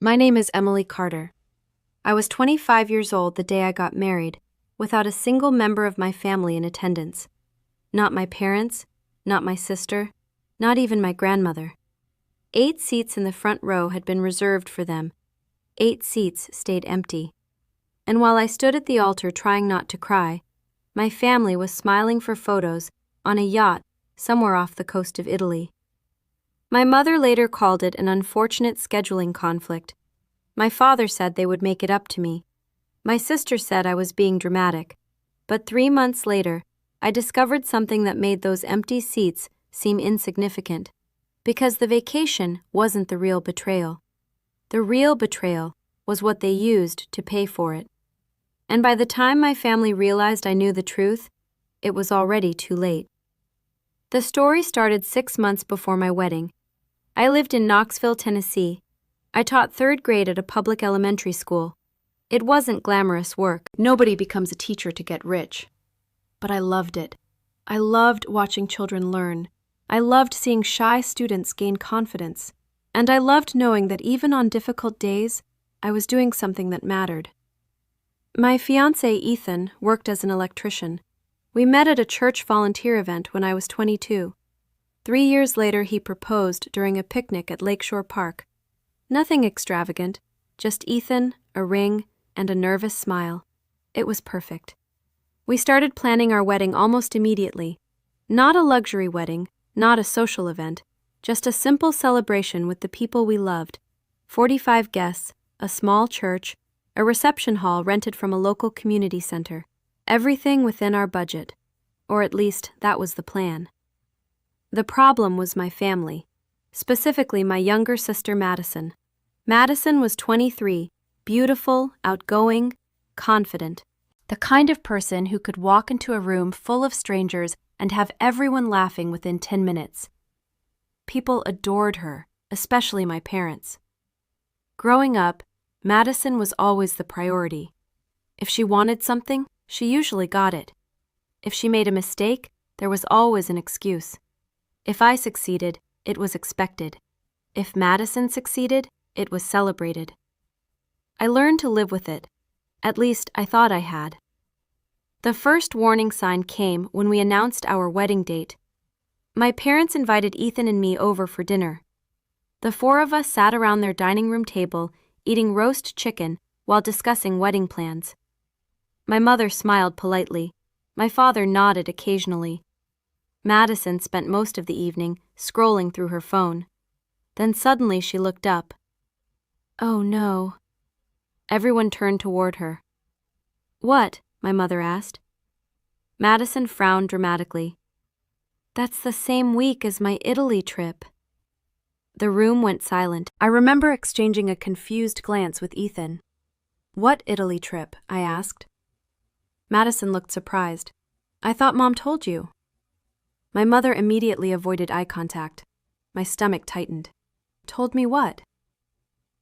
My name is Emily Carter. I was 25 years old the day I got married, without a single member of my family in attendance. Not my parents, not my sister, not even my grandmother. 8 seats in the front row had been reserved for them. 8 seats stayed empty. And while I stood at the altar trying not to cry, my family was smiling for photos on a yacht somewhere off the coast of Italy. My mother later called it an unfortunate scheduling conflict. My father said they would make it up to me. My sister said I was being dramatic. But 3 months later, I discovered something that made those empty seats seem insignificant. Because the vacation wasn't the real betrayal. The real betrayal was what they used to pay for it. And by the time my family realized I knew the truth, it was already too late. The story started 6 months before my wedding. I lived in Knoxville, Tennessee. I taught 3rd grade at a public elementary school. It wasn't glamorous work. Nobody becomes a teacher to get rich. But I loved it. I loved watching children learn. I loved seeing shy students gain confidence. And I loved knowing that even on difficult days, I was doing something that mattered. My fiancé, Ethan, worked as an electrician. We met at a church volunteer event when I was 22. 3 years later, he proposed during a picnic at Lakeshore Park. Nothing extravagant, just Ethan, a ring, and a nervous smile. It was perfect. We started planning our wedding almost immediately. Not a luxury wedding, not a social event, just a simple celebration with the people we loved. 45 guests, a small church, a reception hall rented from a local community center. Everything within our budget. Or at least, that was the plan. The problem was my family, specifically my younger sister Madison. Madison was 23, beautiful, outgoing, confident. The kind of person who could walk into a room full of strangers and have everyone laughing within 10 minutes. People adored her, especially my parents. Growing up, Madison was always the priority. If she wanted something, she usually got it. If she made a mistake, there was always an excuse. If I succeeded, it was expected. If Madison succeeded, it was celebrated. I learned to live with it. At least, I thought I had. The first warning sign came when we announced our wedding date. My parents invited Ethan and me over for dinner. The 4 of us sat around their dining room table, eating roast chicken while discussing wedding plans. My mother smiled politely. My father nodded occasionally. Madison spent most of the evening scrolling through her phone. Then suddenly she looked up. Oh no. Everyone turned toward her. What? My mother asked. Madison frowned dramatically. That's the same week as my Italy trip. The room went silent. I remember exchanging a confused glance with Ethan. What Italy trip? I asked. Madison looked surprised. I thought Mom told you. My mother immediately avoided eye contact. My stomach tightened. Told me what?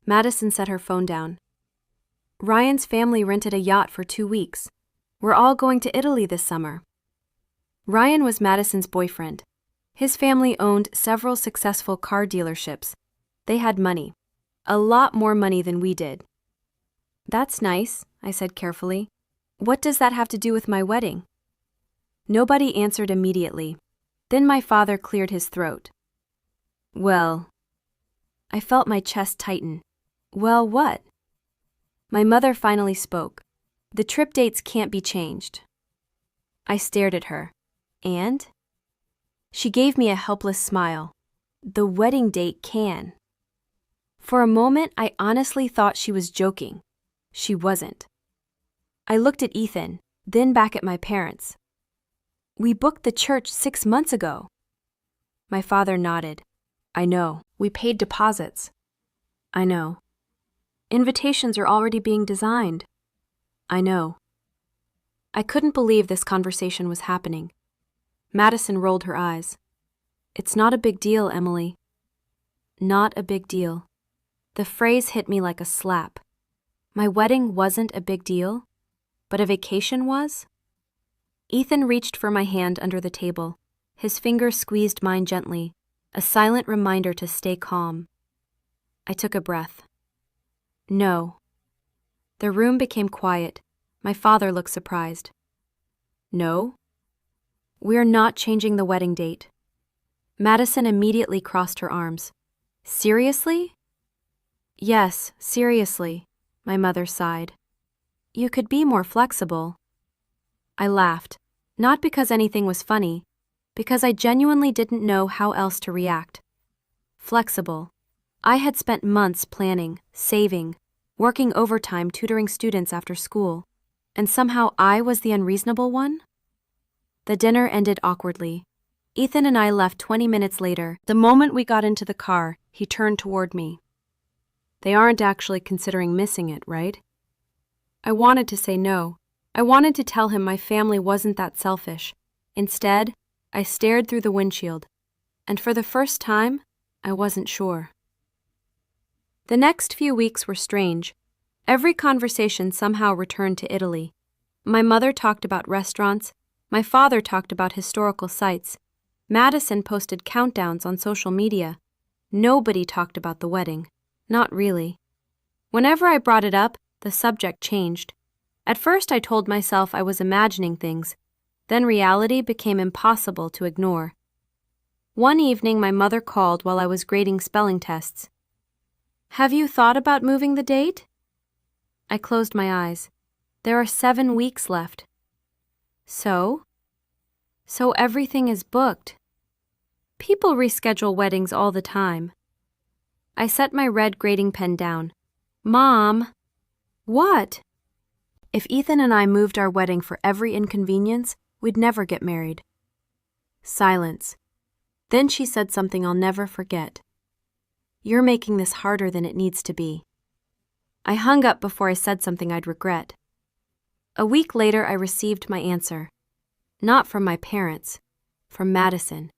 Madison set her phone down. Ryan's family rented a yacht for 2 weeks. We're all going to Italy this summer. Ryan was Madison's boyfriend. His family owned several successful car dealerships. They had money. A lot more money than we did. That's nice, I said carefully. What does that have to do with my wedding? Nobody answered immediately. Then my father cleared his throat. Well, I felt my chest tighten. Well, what? My mother finally spoke. The trip dates can't be changed. I stared at her. And? She gave me a helpless smile. The wedding date can. For a moment, I honestly thought she was joking. She wasn't. I looked at Ethan, then back at my parents. We booked the church 6 months ago. My father nodded. I know. We paid deposits. I know. Invitations are already being designed. I know. I couldn't believe this conversation was happening. Madison rolled her eyes. It's not a big deal, Emily. Not a big deal. The phrase hit me like a slap. My wedding wasn't a big deal, but a vacation was? Ethan reached for my hand under the table. His finger squeezed mine gently, a silent reminder to stay calm. I took a breath. No. The room became quiet. My father looked surprised. No? We're not changing the wedding date. Madison immediately crossed her arms. Seriously? Yes, seriously, my mother sighed. You could be more flexible. I laughed, not because anything was funny, because I genuinely didn't know how else to react. Flexible. I had spent months planning, saving, working overtime tutoring students after school, and somehow I was the unreasonable one? The dinner ended awkwardly. Ethan and I left 20 minutes later. The moment we got into the car, he turned toward me. They aren't actually considering missing it, right? I wanted to say no. I wanted to tell him my family wasn't that selfish. Instead, I stared through the windshield, and for the first time, I wasn't sure. The next few weeks were strange. Every conversation somehow returned to Italy. My mother talked about restaurants. My father talked about historical sites. Madison posted countdowns on social media. Nobody talked about the wedding. Not really. Whenever I brought it up, the subject changed. At first I told myself I was imagining things. Then reality became impossible to ignore. One evening my mother called while I was grading spelling tests. Have you thought about moving the date? I closed my eyes. There are 7 weeks left. So everything is booked. People reschedule weddings all the time. I set my red grading pen down. Mom! What? If Ethan and I moved our wedding for every inconvenience, we'd never get married. Silence. Then she said something I'll never forget. You're making this harder than it needs to be. I hung up before I said something I'd regret. A week later, I received my answer. Not from my parents, from Madison.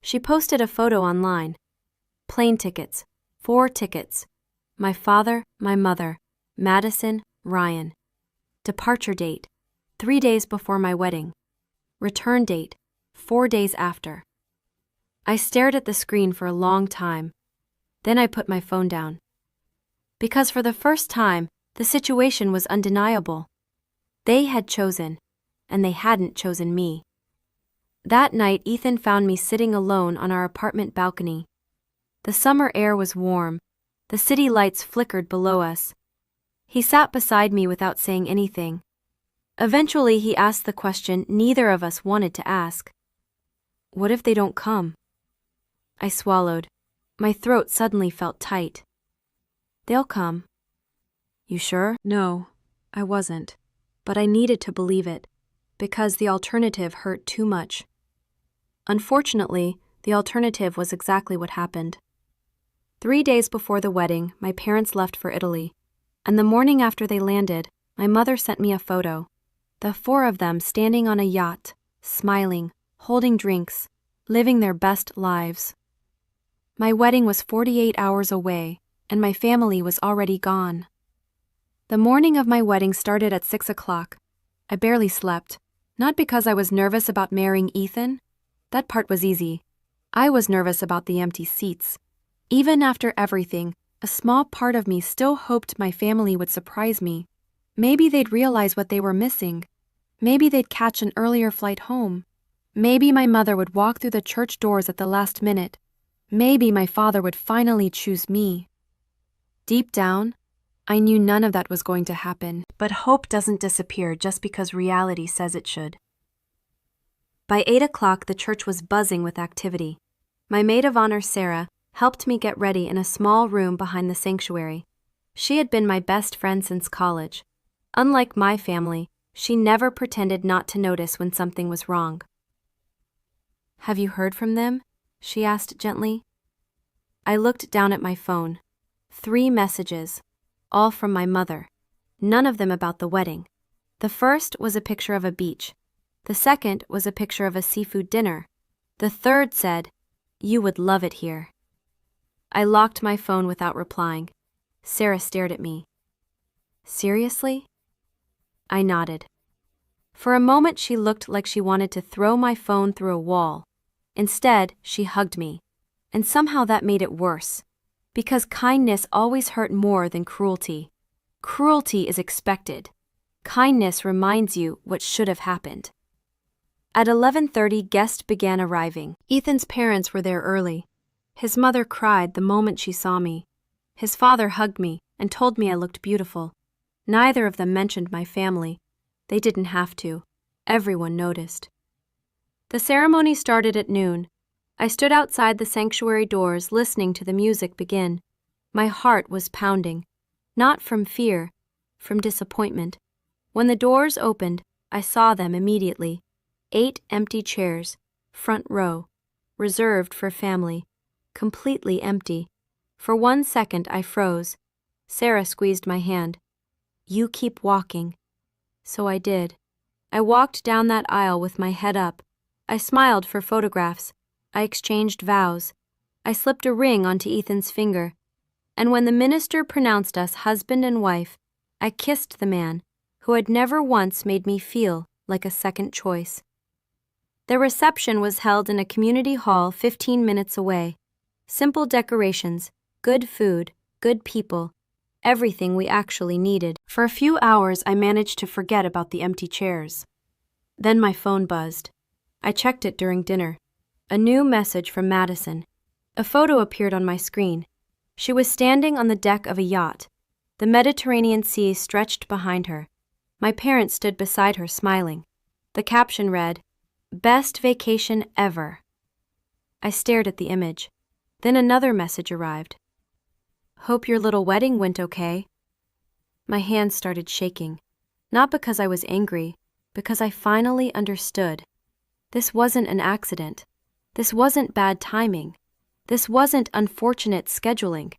She posted a photo online. Plane tickets, 4 tickets. My father, my mother, Madison, Ryan. Departure date, 3 days before my wedding. Return date, 4 days after. I stared at the screen for a long time. Then I put my phone down. Because for the first time, the situation was undeniable. They had chosen, and they hadn't chosen me. That night, Ethan found me sitting alone on our apartment balcony. The summer air was warm. The city lights flickered below us. He sat beside me without saying anything. Eventually, he asked the question neither of us wanted to ask. What if they don't come? I swallowed. My throat suddenly felt tight. They'll come. You sure? No, I wasn't. But I needed to believe it, because the alternative hurt too much. Unfortunately, the alternative was exactly what happened. 3 days before the wedding, my parents left for Italy, and the morning after they landed, my mother sent me a photo. The 4 of them standing on a yacht, smiling, holding drinks, living their best lives. My wedding was 48 hours away, and my family was already gone. The morning of my wedding started at 6 o'clock. I barely slept, not because I was nervous about marrying Ethan. That part was easy. I was nervous about the empty seats. Even after everything, a small part of me still hoped my family would surprise me. Maybe they'd realize what they were missing. Maybe they'd catch an earlier flight home. Maybe my mother would walk through the church doors at the last minute. Maybe my father would finally choose me. Deep down, I knew none of that was going to happen, but hope doesn't disappear just because reality says it should. By 8 o'clock, the church was buzzing with activity. My maid of honor, Sarah, helped me get ready in a small room behind the sanctuary. She had been my best friend since college. Unlike my family, she never pretended not to notice when something was wrong. Have you heard from them? She asked gently. I looked down at my phone. 3 messages, all from my mother. None of them about the wedding. The first was a picture of a beach. The second was a picture of a seafood dinner. The third said, "You would love it here." I locked my phone without replying. Sarah stared at me. Seriously? I nodded. For a moment she looked like she wanted to throw my phone through a wall. Instead, she hugged me. And somehow that made it worse. Because kindness always hurt more than cruelty. Cruelty is expected. Kindness reminds you what should have happened. At 11:30, guests began arriving. Ethan's parents were there early. His mother cried the moment she saw me. His father hugged me and told me I looked beautiful. Neither of them mentioned my family. They didn't have to. Everyone noticed. The ceremony started at noon. I stood outside the sanctuary doors listening to the music begin. My heart was pounding, not from fear, from disappointment. When the doors opened, I saw them immediately. 8 empty chairs, front row, reserved for family, completely empty. For 1 second I froze. Sarah squeezed my hand. "You keep walking." So I did. I walked down that aisle with my head up. I smiled for photographs. I exchanged vows. I slipped a ring onto Ethan's finger. And when the minister pronounced us husband and wife, I kissed the man who had never once made me feel like a second choice. The reception was held in a community hall 15 minutes away. Simple decorations, good food, good people, everything we actually needed. For a few hours, I managed to forget about the empty chairs. Then my phone buzzed. I checked it during dinner. A new message from Madison. A photo appeared on my screen. She was standing on the deck of a yacht. The Mediterranean Sea stretched behind her. My parents stood beside her smiling. The caption read, "Best vacation ever." I stared at the image. Then another message arrived. "Hope your little wedding went okay." My hands started shaking. Not because I was angry, because I finally understood. This wasn't an accident. This wasn't bad timing. This wasn't unfortunate scheduling.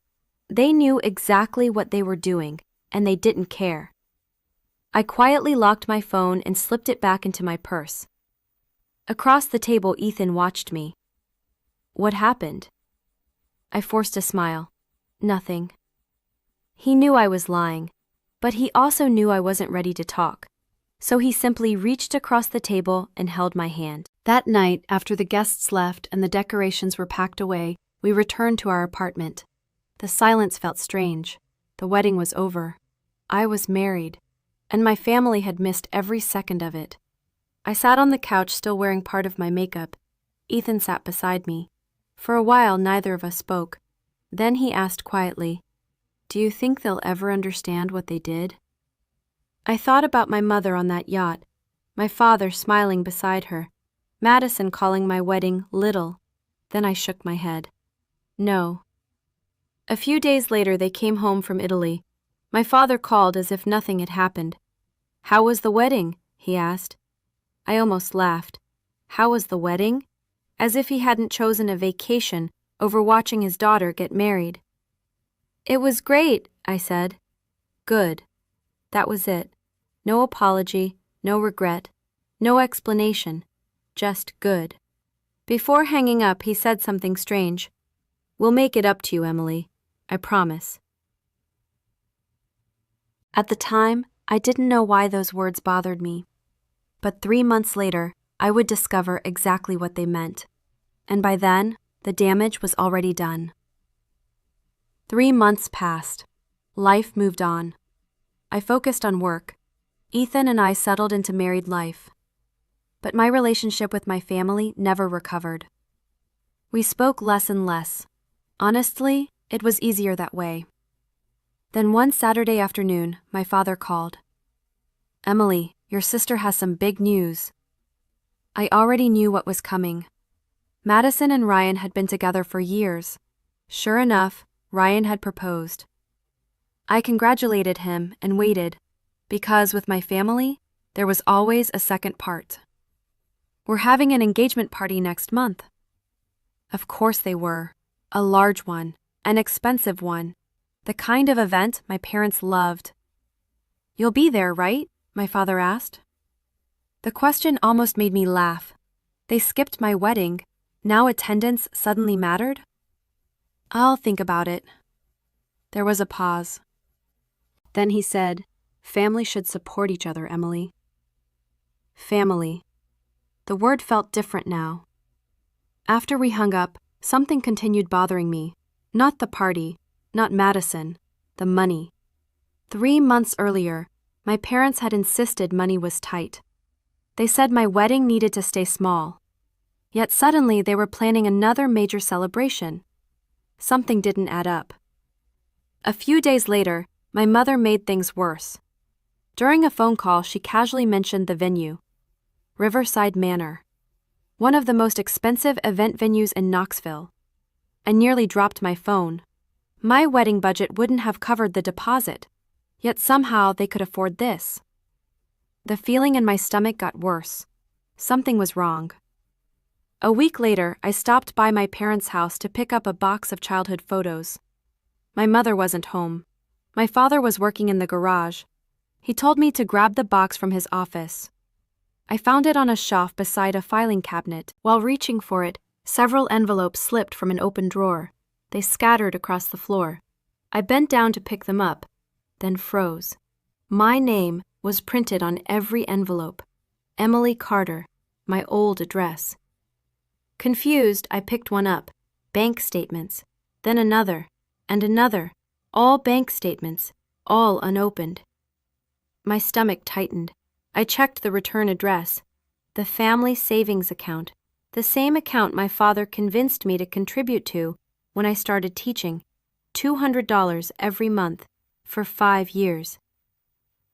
They knew exactly what they were doing, and they didn't care. I quietly locked my phone and slipped it back into my purse. Across the table, Ethan watched me. "What happened?" I forced a smile. "Nothing." He knew I was lying, but he also knew I wasn't ready to talk. So he simply reached across the table and held my hand. That night, after the guests left and the decorations were packed away, we returned to our apartment. The silence felt strange. The wedding was over. I was married, and my family had missed every second of it. I sat on the couch still wearing part of my makeup. Ethan sat beside me. For a while, neither of us spoke. Then he asked quietly, "Do you think they'll ever understand what they did?" I thought about my mother on that yacht, my father smiling beside her, Madison calling my wedding little. Then I shook my head. No. A few days later, they came home from Italy. My father called as if nothing had happened. "How was the wedding?" he asked. I almost laughed. How was the wedding? As if he hadn't chosen a vacation over watching his daughter get married. "It was great," I said. "Good." That was it. No apology, no regret, no explanation, just good. Before hanging up, he said something strange. "We'll make it up to you, Emily. I promise." At the time, I didn't know why those words bothered me. But 3 months later, I would discover exactly what they meant. And by then, the damage was already done. 3 months passed. Life moved on. I focused on work. Ethan and I settled into married life. But my relationship with my family never recovered. We spoke less and less. Honestly, it was easier that way. Then one Saturday afternoon, my father called. "Emily, your sister has some big news." I already knew what was coming. Madison and Ryan had been together for years. Sure enough, Ryan had proposed. I congratulated him and waited, because with my family, there was always a second part. "We're having an engagement party next month." Of course they were. A large one, an expensive one, the kind of event my parents loved. "You'll be there, right?" my father asked. The question almost made me laugh. They skipped my wedding. Now attendance suddenly mattered? "I'll think about it." There was a pause. Then he said, "Family should support each other, Emily." Family. The word felt different now. After we hung up, something continued bothering me. Not the party, Not Madison, the money. 3 months earlier, my parents had insisted money was tight. They said my wedding needed to stay small. Yet suddenly they were planning another major celebration. Something didn't add up. A few days later, my mother made things worse. During a phone call, she casually mentioned the venue, Riverside Manor, one of the most expensive event venues in Knoxville. I nearly dropped my phone. My wedding budget wouldn't have covered the deposit, yet somehow they could afford this. The feeling in my stomach got worse. Something was wrong. A week later, I stopped by my parents' house to pick up a box of childhood photos. My mother wasn't home. My father was working in the garage. He told me to grab the box from his office. I found it on a shelf beside a filing cabinet. While reaching for it, several envelopes slipped from an open drawer. They scattered across the floor. I bent down to pick them up, then froze. My name was printed on every envelope. Emily Carter, my old address. Confused, I picked one up. Bank statements. Then another, and another. All bank statements, all unopened. My stomach tightened. I checked the return address. The family savings account. The same account my father convinced me to contribute to when I started teaching. $200 every month for 5 years.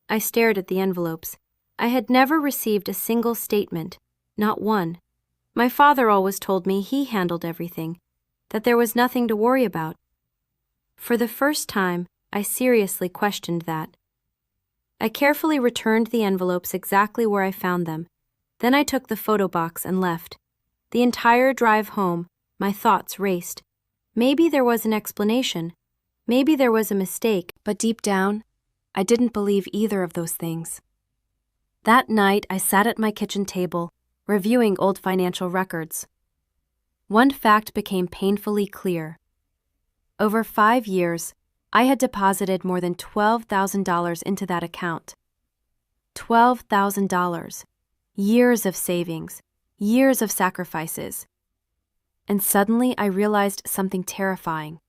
I stared at the envelopes. I had never received a single statement, not one. My father always told me he handled everything, that there was nothing to worry about. For the first time, I seriously questioned that. I carefully returned the envelopes exactly where I found them. Then I took the photo box and left. The entire drive home, my thoughts raced. Maybe there was an explanation. Maybe there was a mistake, but deep down, I didn't believe either of those things. That night, I sat at my kitchen table, reviewing old financial records. One fact became painfully clear. Over 5 years, I had deposited more than $12,000 into that account. $12,000. Years of savings, years of sacrifices. And suddenly I realized something terrifying.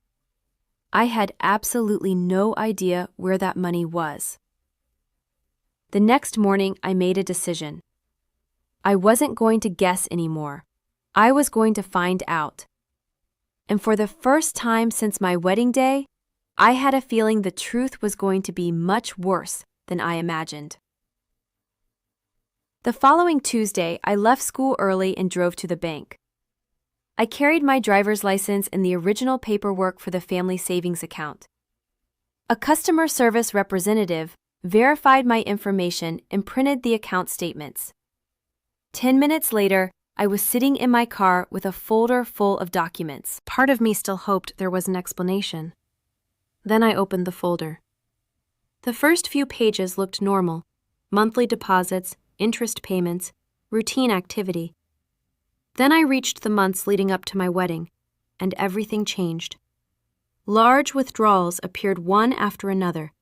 I had absolutely no idea where that money was. The next morning, I made a decision. I wasn't going to guess anymore. I was going to find out. And for the first time since my wedding day, I had a feeling the truth was going to be much worse than I imagined. The following Tuesday, I left school early and drove to the bank. I carried my driver's license and the original paperwork for the family savings account. A customer service representative verified my information and printed the account statements. 10 minutes later, I was sitting in my car with a folder full of documents. Part of me still hoped there was an explanation. Then I opened the folder. The first few pages looked normal. Monthly deposits, interest payments, routine activity. Then I reached the months leading up to my wedding, and everything changed. Large withdrawals appeared one after another,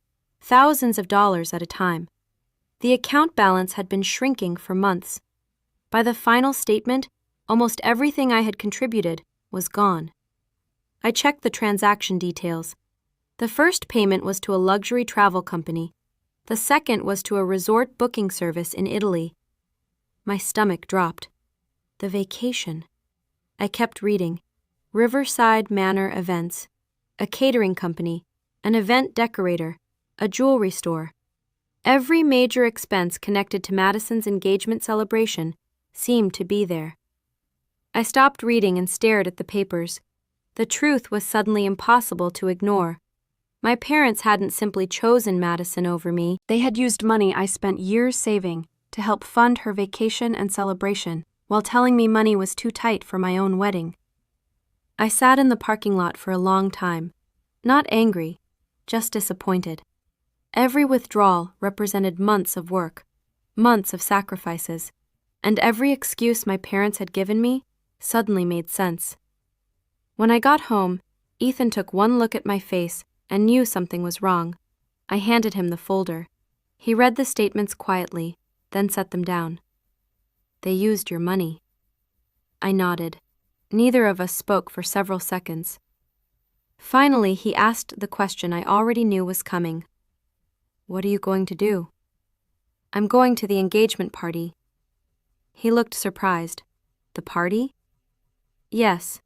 thousands of dollars at a time. The account balance had been shrinking for months. By the final statement, almost everything I had contributed was gone. I checked the transaction details. The first payment was to a luxury travel company. The second was to a resort booking service in Italy. My stomach dropped. The vacation. I kept reading. Riverside Manor Events, a catering company, an event decorator, a jewelry store. Every major expense connected to Madison's engagement celebration seemed to be there. I stopped reading and stared at the papers. The truth was suddenly impossible to ignore. My parents hadn't simply chosen Madison over me. They had used money I spent years saving to help fund her vacation and celebration, while telling me money was too tight for my own wedding. I sat in the parking lot for a long time, not angry, just disappointed. Every withdrawal represented months of work, months of sacrifices, and every excuse my parents had given me suddenly made sense. When I got home, Ethan took one look at my face and knew something was wrong. I handed him the folder. He read the statements quietly, then set them down. They used your money. I nodded. Neither of us spoke for several seconds. Finally, he asked the question I already knew was coming. "What are you going to do?" "I'm going to the engagement party." He looked surprised. "The party?" "Yes,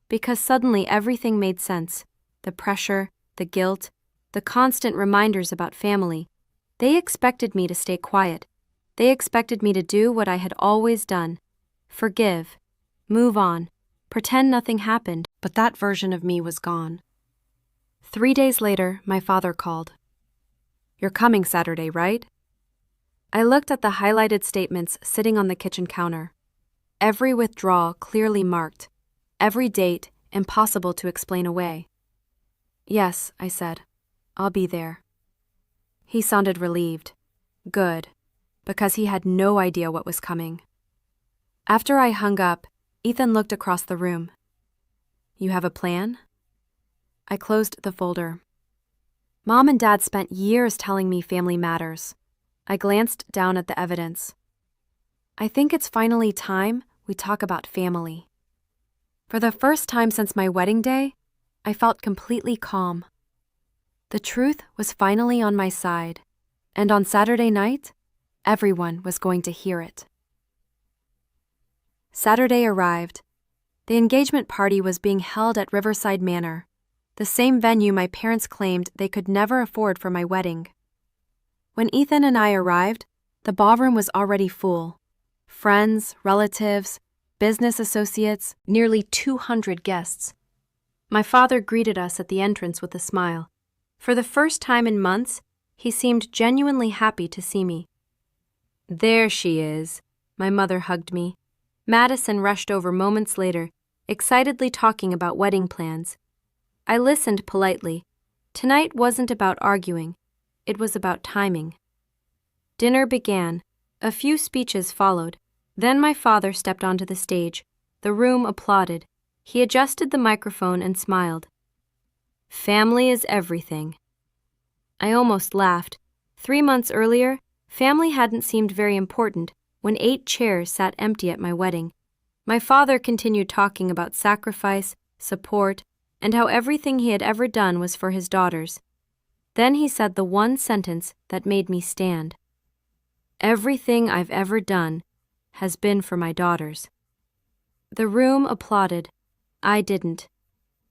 because suddenly everything made sense. The pressure, the guilt, the constant reminders about family. They expected me to stay quiet. They expected me to do what I had always done. Forgive, move on, pretend nothing happened, but that version of me was gone. 3 days later, my father called. "You're coming Saturday, right?" I looked at the highlighted statements sitting on the kitchen counter. Every withdrawal clearly marked, every date impossible to explain away. "Yes," I said. "I'll be there." He sounded relieved. Good, because he had no idea what was coming. After I hung up, Ethan looked across the room. "You have a plan?" I closed the folder. Mom and Dad spent years telling me family matters. I glanced down at the evidence. I think it's finally time we talk about family. For the first time since my wedding day, I felt completely calm. The truth was finally on my side, and on Saturday night, everyone was going to hear it. Saturday arrived. The engagement party was being held at Riverside Manor, the same venue my parents claimed they could never afford for my wedding. When Ethan and I arrived, the ballroom was already full. Friends, relatives, business associates, nearly 200 guests. My father greeted us at the entrance with a smile. For the first time in months, he seemed genuinely happy to see me. "There she is," my mother hugged me. Madison rushed over moments later, excitedly talking about wedding plans. I listened politely. Tonight wasn't about arguing. It was about timing. Dinner began. A few speeches followed. Then my father stepped onto the stage. The room applauded. He adjusted the microphone and smiled. "Family is everything." I almost laughed. 3 months earlier, family hadn't seemed very important when 8 chairs sat empty at my wedding. My father continued talking about sacrifice, support, and how everything he had ever done was for his daughters. Then he said the one sentence that made me stand. "Everything I've ever done has been for my daughters." The room applauded. I didn't.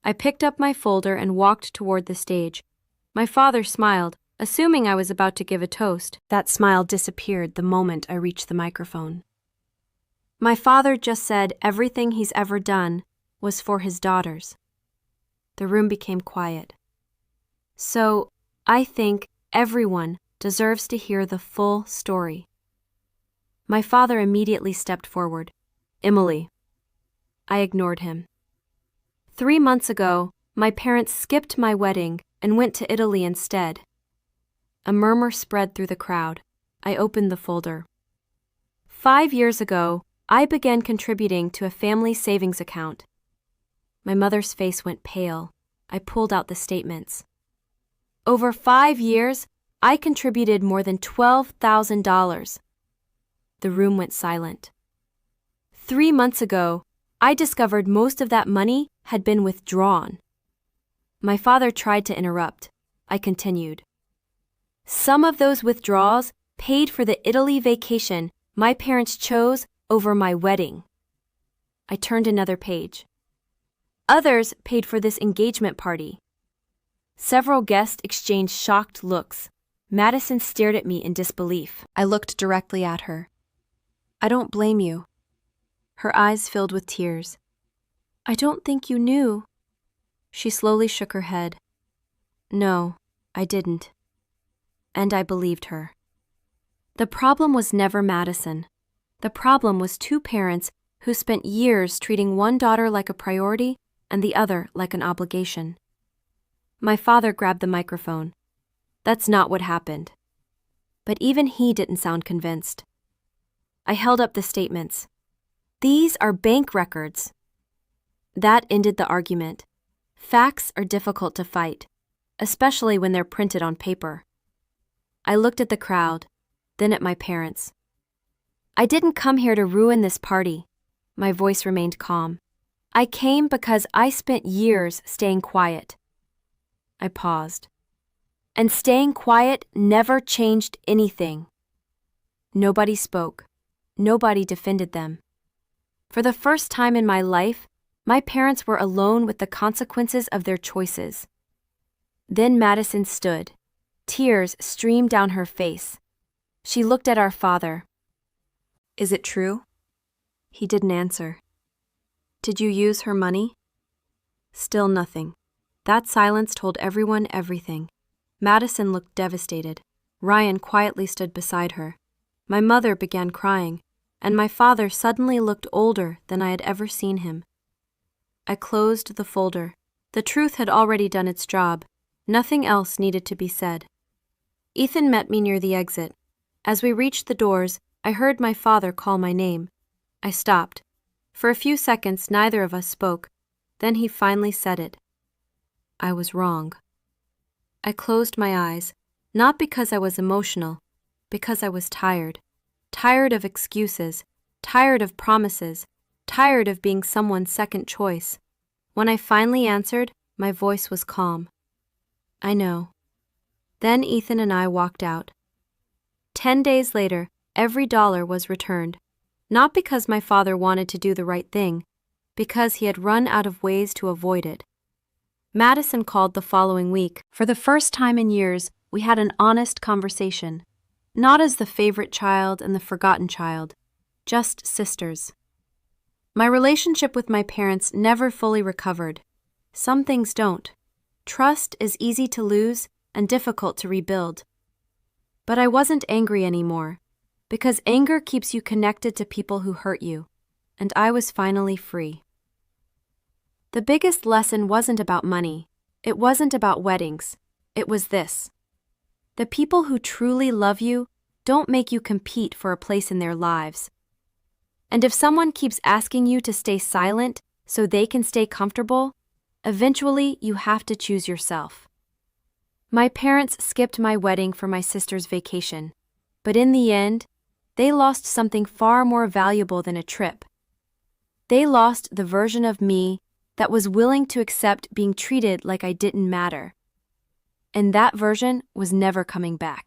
I picked up my folder and walked toward the stage. My father smiled, assuming I was about to give a toast. That smile disappeared the moment I reached the microphone. My father just said everything he's ever done was for his daughters. The room became quiet. So, I think everyone deserves to hear the full story. My father immediately stepped forward. "Emily." I ignored him. 3 months ago, my parents skipped my wedding and went to Italy instead. A murmur spread through the crowd. I opened the folder. 5 years ago, I began contributing to a family savings account. My mother's face went pale. I pulled out the statements. Over 5 years, I contributed more than $12,000. The room went silent. 3 months ago, I discovered most of that money had been withdrawn. My father tried to interrupt. I continued. Some of those withdrawals paid for the Italy vacation my parents chose over my wedding. I turned another page. Others paid for this engagement party. Several guests exchanged shocked looks. Madison stared at me in disbelief. I looked directly at her. "I don't blame you." Her eyes filled with tears. "I don't think you knew." She slowly shook her head. "No, I didn't." And I believed her. The problem was never Madison. The problem was 2 parents who spent years treating one daughter like a priority and the other like an obligation. My father grabbed the microphone. "That's not what happened." But even he didn't sound convinced. I held up the statements. "These are bank records." That ended the argument. Facts are difficult to fight, especially when they're printed on paper. I looked at the crowd, then at my parents. "I didn't come here to ruin this party." My voice remained calm. "I came because I spent years staying quiet. I paused. And staying quiet never changed anything. Nobody spoke. Nobody defended them. For the first time in my life, my parents were alone with the consequences of their choices. Then Madison stood. Tears streamed down her face. She looked at our father. "Is it true?" He didn't answer. "Did you use her money?" Still nothing. That silence told everyone everything. Madison looked devastated. Ryan quietly stood beside her. My mother began crying, and my father suddenly looked older than I had ever seen him. I closed the folder. The truth had already done its job. Nothing else needed to be said. Ethan met me near the exit. As we reached the doors, I heard my father call my name. I stopped. For a few seconds, neither of us spoke. Then he finally said it. I was wrong. I closed my eyes, not because I was emotional, because I was tired. Tired of excuses, tired of promises, tired of being someone's second choice. When I finally answered, my voice was calm. I know. Then Ethan and I walked out. 10 days later, every dollar was returned. Not because my father wanted to do the right thing, because he had run out of ways to avoid it. Madison called the following week. For the first time in years, we had an honest conversation. Not as the favorite child and the forgotten child, just sisters. My relationship with my parents never fully recovered. Some things don't. Trust is easy to lose and difficult to rebuild. But I wasn't angry anymore, because anger keeps you connected to people who hurt you, and I was finally free. The biggest lesson wasn't about money. It wasn't about weddings. It was this. The people who truly love you don't make you compete for a place in their lives. And if someone keeps asking you to stay silent so they can stay comfortable, eventually you have to choose yourself. My parents skipped my wedding for my sister's vacation, but in the end, they lost something far more valuable than a trip. They lost the version of me that was willing to accept being treated like I didn't matter. And that version was never coming back.